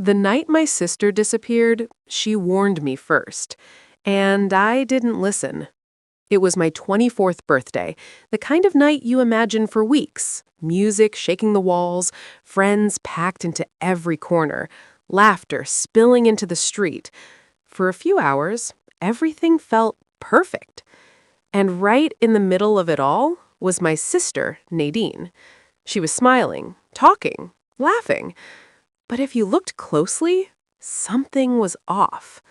The night my sister disappeared, she warned me first, and I didn't listen. It was my 24th birthday, the kind of night you imagine for weeks. Music shaking the walls, friends packed into every corner, laughter spilling into the street. For a few hours, everything felt perfect. And right in the middle of it all was my sister, Nadine. She was smiling, talking, laughing. But if you looked closely, something was off.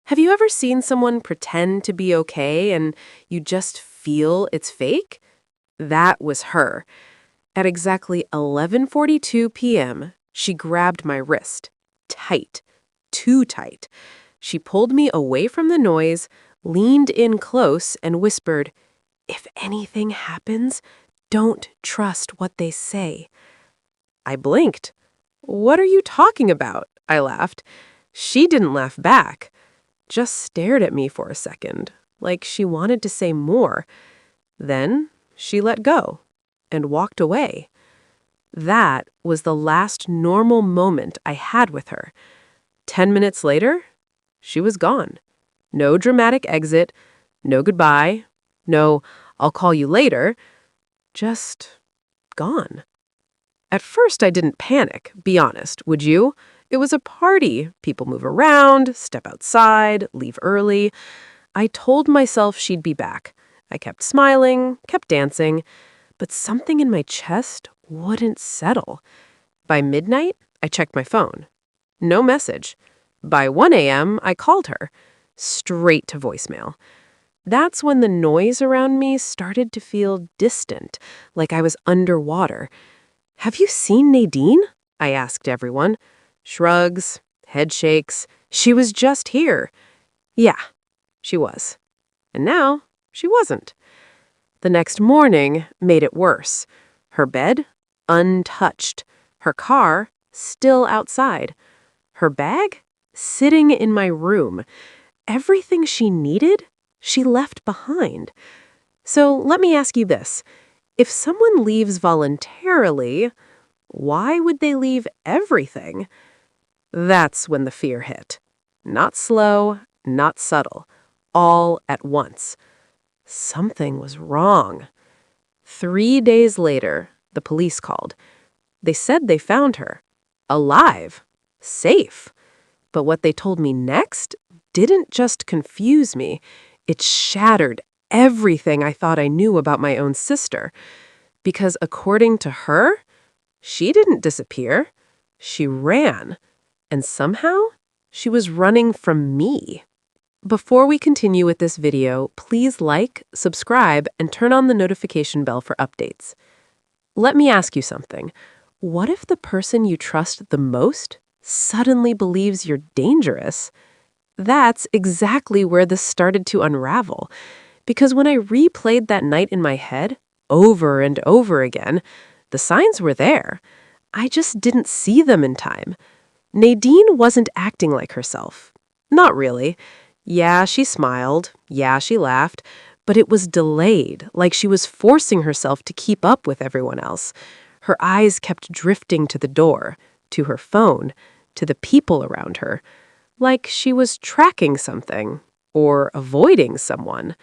Have you ever seen someone pretend to be okay and you just feel it's fake? That was her. At exactly 11:42 p.m., she grabbed my wrist. Tight. Too tight. She pulled me away from the noise, leaned in close, and whispered, "If anything happens, don't trust what they say." I blinked. "What are you talking about?" I laughed. She didn't laugh back, just stared at me for a second, like she wanted to say more. Then she let go and walked away. That was the last normal moment I had with her. 10 minutes later, she was gone. No dramatic exit, no goodbye, no "I'll call you later," just gone. At first, I didn't panic, be honest, would you? It was a party. People move around, step outside, leave early. I told myself she'd be back. I kept smiling, kept dancing, but something in my chest wouldn't settle. By midnight, I checked my phone. No message. By 1 a.m., I called her. Straight to voicemail. That's when the noise around me started to feel distant, like I was underwater. "Have you seen Nadine?" I asked everyone. Shrugs, head shakes. She was just here. Yeah, she was. And now, she wasn't. The next morning made it worse. Her bed, untouched. Her car, still outside. Her bag, sitting in my room. Everything she needed, she left behind. So let me ask you this. If someone leaves voluntarily, why would they leave everything? That's when the fear hit. Not slow, not subtle. All at once. Something was wrong. 3 days later, the police called. They said they found her. Alive. Safe. But what they told me next didn't just confuse me. It shattered everything I thought I knew about my own sister. Because according to her, she didn't disappear. She ran. And somehow, she was running from me. Before we continue with this video, please like, subscribe, and turn on the notification bell for updates. Let me ask you something. What if the person you trust the most suddenly believes you're dangerous? That's exactly where this started to unravel. Because when I replayed that night in my head, over and over again, the signs were there. I just didn't see them in time. Nadine wasn't acting like herself. Not really. Yeah, she smiled. Yeah, she laughed. But it was delayed, like she was forcing herself to keep up with everyone else. Her eyes kept drifting to the door, to her phone, to the people around her, like she was tracking something or avoiding someone.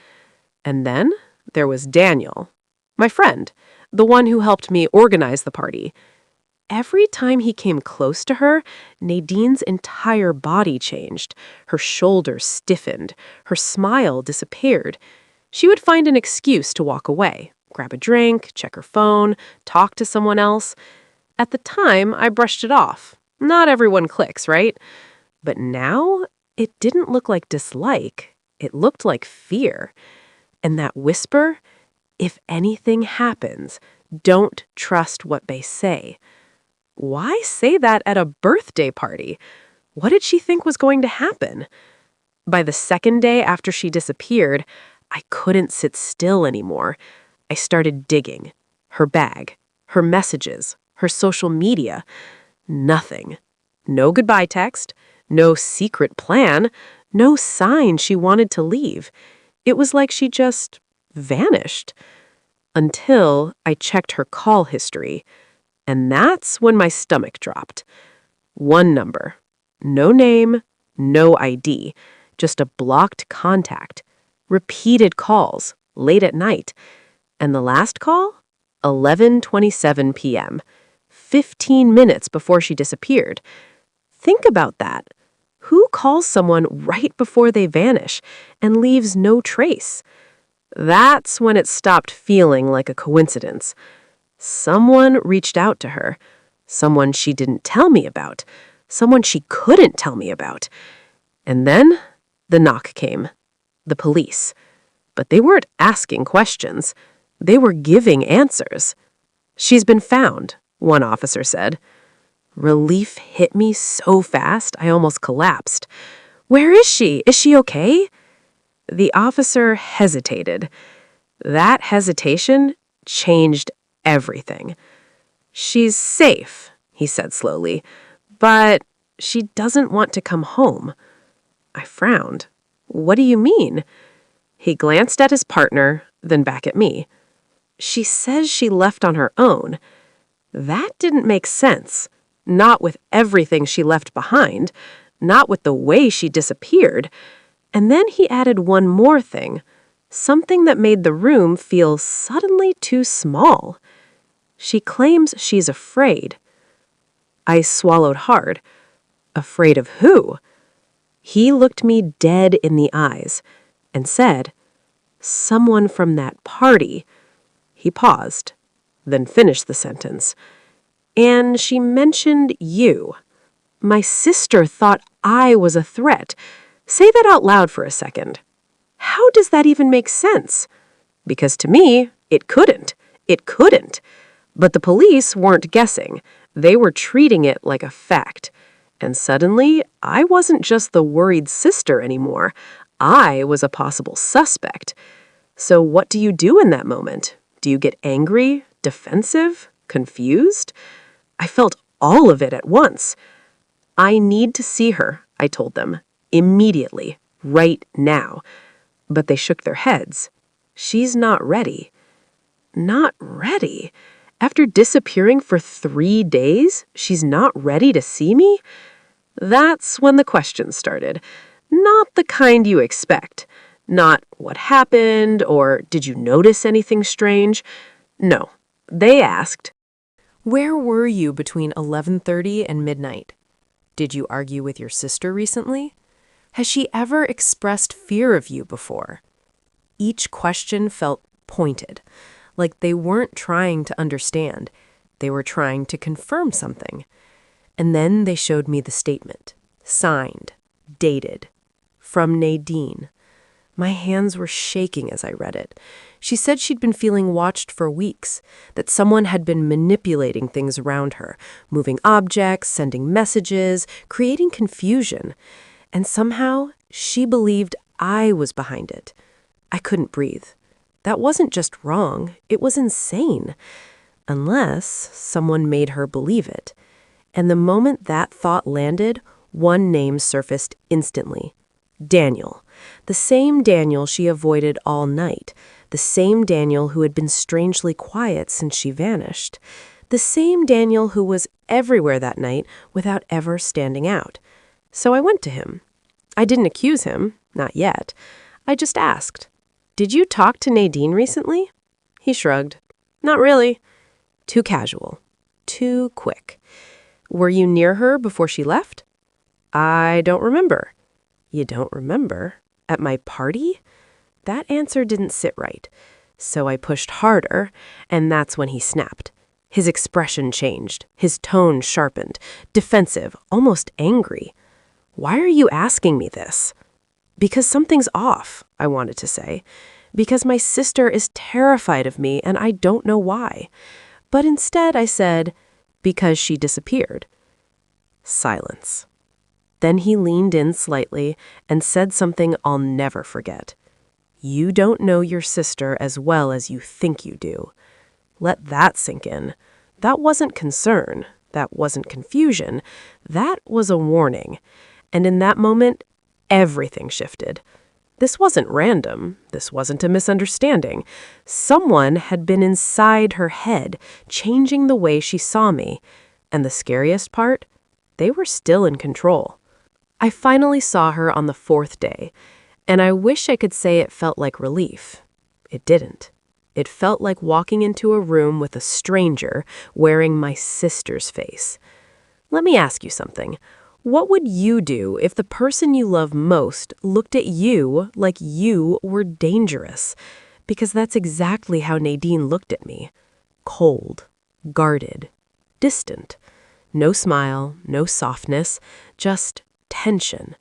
And then there was Daniel, my friend, the one who helped me organize the party. Every time he came close to her, Nadine's entire body changed. Her shoulders stiffened. Her smile disappeared. She would find an excuse to walk away, grab a drink, check her phone, talk to someone else. At the time, I brushed it off. Not everyone clicks, right? But now, it didn't look like dislike. It looked like fear. And that whisper, "If anything happens, don't trust what they say." Why say that at a birthday party? What did she think was going to happen? By the second day after she disappeared, I couldn't sit still anymore. I started digging. Her bag, her messages, her social media. Nothing. No goodbye text, no secret plan, no sign she wanted to leave. It was like she just vanished. Until I checked her call history. And that's when my stomach dropped. One number. No name, no ID. Just a blocked contact. Repeated calls, late at night. And the last call? 11:27 p.m. 15 minutes before she disappeared. Think about that. Who calls someone right before they vanish and leaves no trace? That's when it stopped feeling like a coincidence. Someone reached out to her. Someone she didn't tell me about. Someone she couldn't tell me about. And then the knock came. The police. But they weren't asking questions. They were giving answers. "She's been found," one officer said. Relief hit me so fast I almost collapsed. "Where is she? Is she okay?" The officer hesitated. That hesitation changed everything. "She's safe," he said slowly, "but she doesn't want to come home." I frowned. "What do you mean?" He glanced at his partner, then back at me. "She says she left on her own." That didn't make sense. Not with everything she left behind. Not with the way she disappeared. And then he added one more thing. Something that made the room feel suddenly too small. "She claims she's afraid." I swallowed hard. Afraid of who? He looked me dead in the eyes and said, "Someone from that party." He paused, then finished the sentence. "And she mentioned you. My sister thought I was a threat." Say that out loud for a second. How does that even make sense? Because to me, it couldn't. It couldn't. But the police weren't guessing. They were treating it like a fact. And suddenly, I wasn't just the worried sister anymore. I was a possible suspect. So what do you do in that moment? Do you get angry, defensive, confused? I felt all of it at once. "I need to see her," I told them. "Immediately. Right now." But they shook their heads. "She's not ready." Not ready? After disappearing for 3 days, she's not ready to see me? That's when the questions started. Not the kind you expect. Not what happened or did you notice anything strange? No. They asked, "Where were you between 11:30 and midnight? Did you argue with your sister recently? Has she ever expressed fear of you before?" Each question felt pointed, like they weren't trying to understand. They were trying to confirm something. And then they showed me the statement, signed, dated, from Nadine. My hands were shaking as I read it. She said she'd been feeling watched for weeks, that someone had been manipulating things around her, moving objects, sending messages, creating confusion. And somehow, she believed I was behind it. I couldn't breathe. That wasn't just wrong, it was insane. Unless someone made her believe it. And the moment that thought landed, one name surfaced instantly. Daniel. The same Daniel she avoided all night. The same Daniel who had been strangely quiet since she vanished. The same Daniel who was everywhere that night without ever standing out. So I went to him. I didn't accuse him, not yet. I just asked, "Did you talk to Nadine recently?" He shrugged. "Not really." Too casual. Too quick. "Were you near her before she left?" "I don't remember." "You don't remember? At my party?" That answer didn't sit right. So I pushed harder, and that's when he snapped. His expression changed. His tone sharpened. Defensive, almost angry. "Why are you asking me this?" "Because something's off," I wanted to say. "Because my sister is terrified of me, and I don't know why." But instead I said, "Because she disappeared." Silence. Then he leaned in slightly and said something I'll never forget. "You don't know your sister as well as you think you do." Let that sink in. That wasn't concern. That wasn't confusion. That was a warning. And in that moment, everything shifted. This wasn't random. This wasn't a misunderstanding. Someone had been inside her head, changing the way she saw me. And the scariest part? they were still in control. I finally saw her on the fourth day, and I wish I could say it felt like relief. It didn't. It felt like walking into a room with a stranger wearing my sister's face. Let me ask you something. What would you do if the person you love most looked at you like you were dangerous? Because that's exactly how Nadine looked at me. Cold, guarded, distant. No smile, no softness, just tension.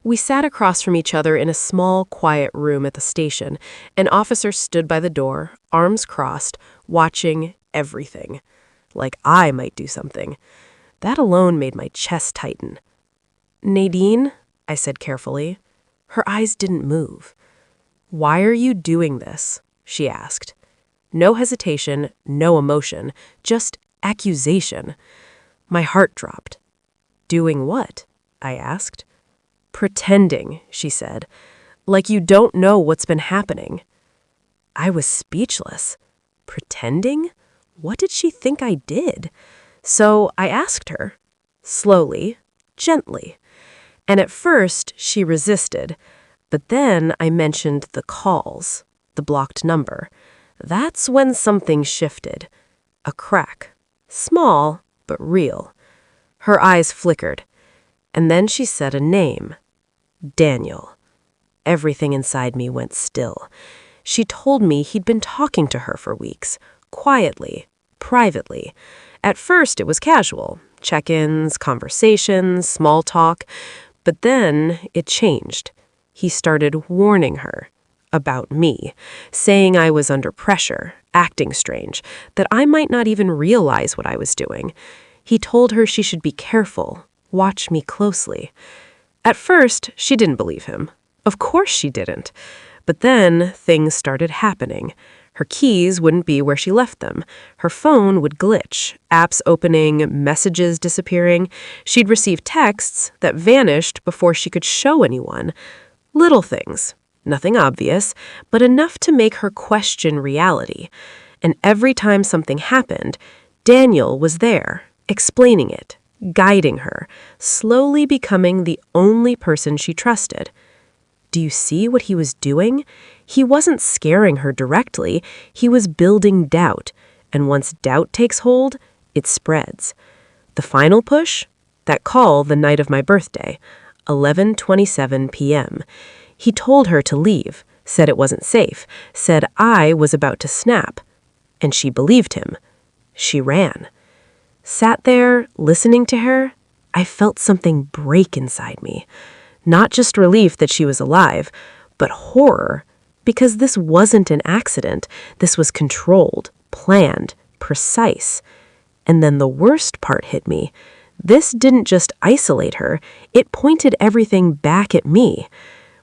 We sat across from each other in a small, quiet room at the station. An officer stood by the door, arms crossed, watching everything. Like I might do something. That alone made my chest tighten. "Nadine," I said carefully. Her eyes didn't move. "Why are you doing this?" she asked. No hesitation, no emotion, just accusation. My heart dropped. "Doing what?" I asked. "Pretending," she said, "like you don't know what's been happening." I was speechless. Pretending? What did she think I did? So I asked her, slowly, gently. And at first, she resisted. But then I mentioned the calls, the blocked number. That's when something shifted. A crack. Small, but real. Her eyes flickered. And then she said a name. Daniel. Everything inside me went still. She told me he'd been talking to her for weeks, quietly, privately. At first, it was casual, check-ins, conversations, small talk. But then it changed. He started warning her about me, saying I was under pressure, acting strange, that I might not even realize what I was doing. He told her she should be careful, watch me closely. At first, she didn't believe him. Of course she didn't. But then things started happening. Her keys wouldn't be where she left them. Her phone would glitch, apps opening, messages disappearing. She'd receive texts that vanished before she could show anyone. Little things, nothing obvious, but enough to make her question reality. And every time something happened, Daniel was there, explaining it, guiding her, slowly becoming the only person she trusted. Do you see what he was doing? He wasn't scaring her directly. He was building doubt. And once doubt takes hold, it spreads. The final push? That call the night of my birthday, 11:27 p.m. He told her to leave, said it wasn't safe, said I was about to snap. And she believed him. She ran. Sat there, listening to her. I felt something break inside me. Not just relief that she was alive, but horror, because this wasn't an accident. This was controlled, planned, precise. And then the worst part hit me. This didn't just isolate her, it pointed everything back at me,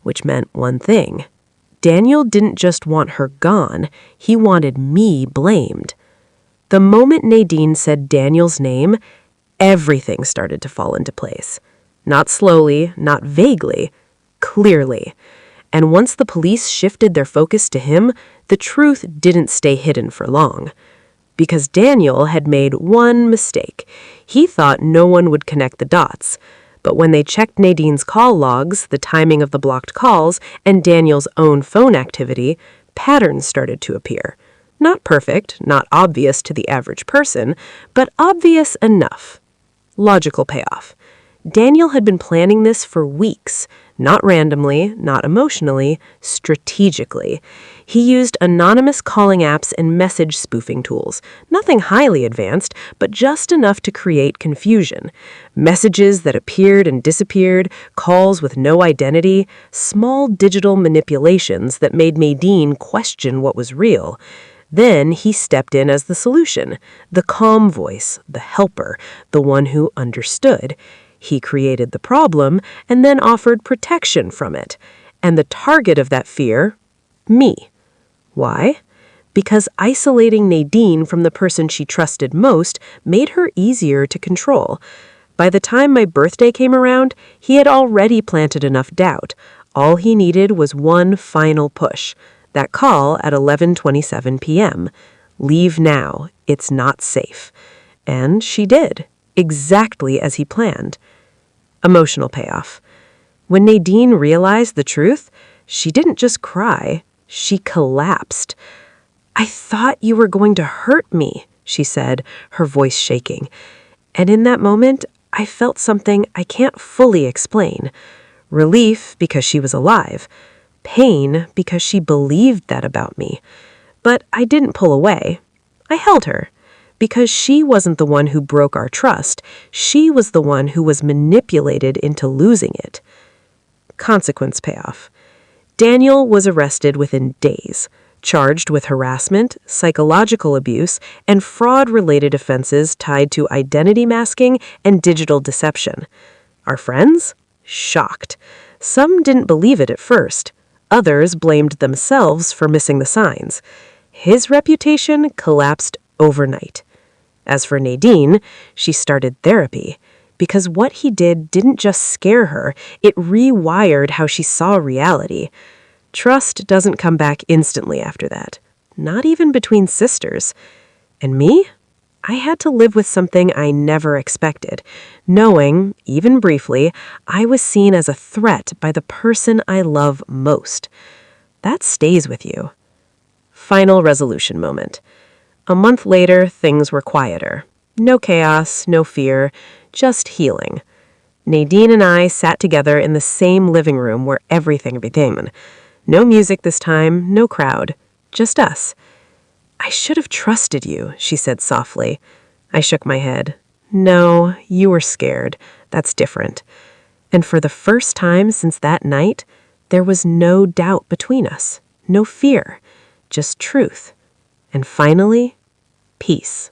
which meant one thing. Daniel didn't just want her gone, he wanted me blamed. The moment Nadine said Daniel's name, everything started to fall into place. Not slowly, not vaguely, clearly. And once the police shifted their focus to him, the truth didn't stay hidden for long. Because Daniel had made one mistake. He thought no one would connect the dots. But when they checked Nadine's call logs, the timing of the blocked calls, and Daniel's own phone activity, patterns started to appear. Not perfect, not obvious to the average person, but obvious enough. Logical payoff. Daniel had been planning this for weeks, not randomly, not emotionally, strategically. He used anonymous calling apps and message spoofing tools, nothing highly advanced, but just enough to create confusion. Messages that appeared and disappeared, calls with no identity, small digital manipulations that made Nadine question what was real. Then he stepped in as the solution, the calm voice, the helper, the one who understood. He created the problem and then offered protection from it. And the target of that fear? Me. Why? Because isolating Nadine from the person she trusted most made her easier to control. By the time my birthday came around, he had already planted enough doubt. All he needed was one final push. That call at 11:27 p.m. Leave now. It's not safe. And she did. exactly as he planned. Emotional payoff. When Nadine realized the truth, she didn't just cry, she collapsed. "I thought you were going to hurt me," she said, her voice shaking. And in that moment, I felt something I can't fully explain. Relief because she was alive. Pain because she believed that about me. But I didn't pull away. I held her. Because she wasn't the one who broke our trust. She was the one who was manipulated into losing it. Consequence payoff. Daniel was arrested within days, charged with harassment, psychological abuse, and fraud-related offenses tied to identity masking and digital deception. Our friends? Shocked. Some didn't believe it at first. Others blamed themselves for missing the signs. His reputation collapsed overnight. As for Nadine, she started therapy. Because what he did didn't just scare her, it rewired how she saw reality. Trust doesn't come back instantly after that. Not even between sisters. And me? I had to live with something I never expected, knowing, even briefly, I was seen as a threat by the person I love most. That stays with you. Final resolution moment. A month later, things were quieter. No chaos, no fear, just healing. Nadine and I sat together in the same living room where everything began. No music this time, no crowd, just us. "I should have trusted you," she said softly. I shook my head. "No, you were scared. That's different." And for the first time since that night, there was no doubt between us, no fear, just truth. And finally, peace.